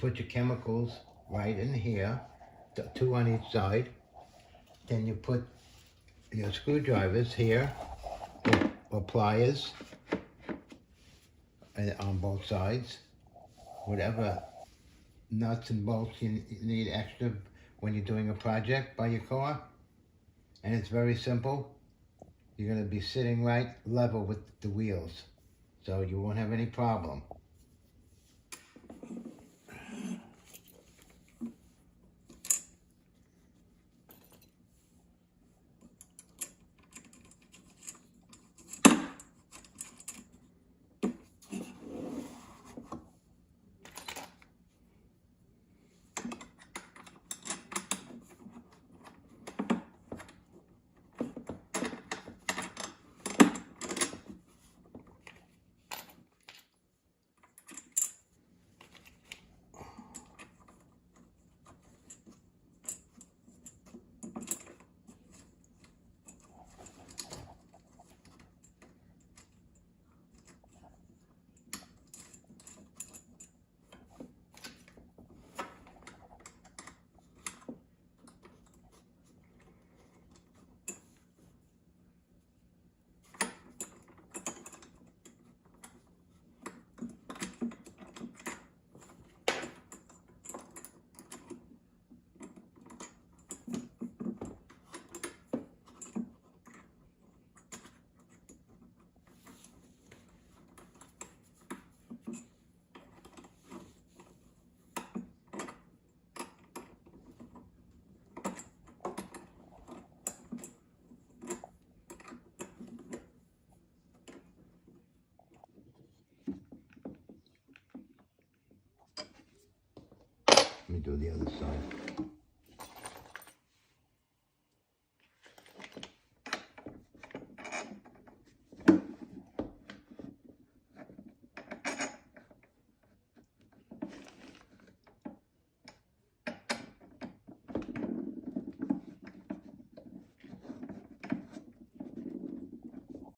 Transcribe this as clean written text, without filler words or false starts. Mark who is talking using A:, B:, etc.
A: put your chemicals right in here, 2 on each side. Then you put your screwdrivers here, or pliers, on both sides. Whatever nuts and bolts you need extra when you're doing a project by your car. And it's very simple. You're going to be sitting right level with the wheels, so you won't have any problem. Let me do the other side.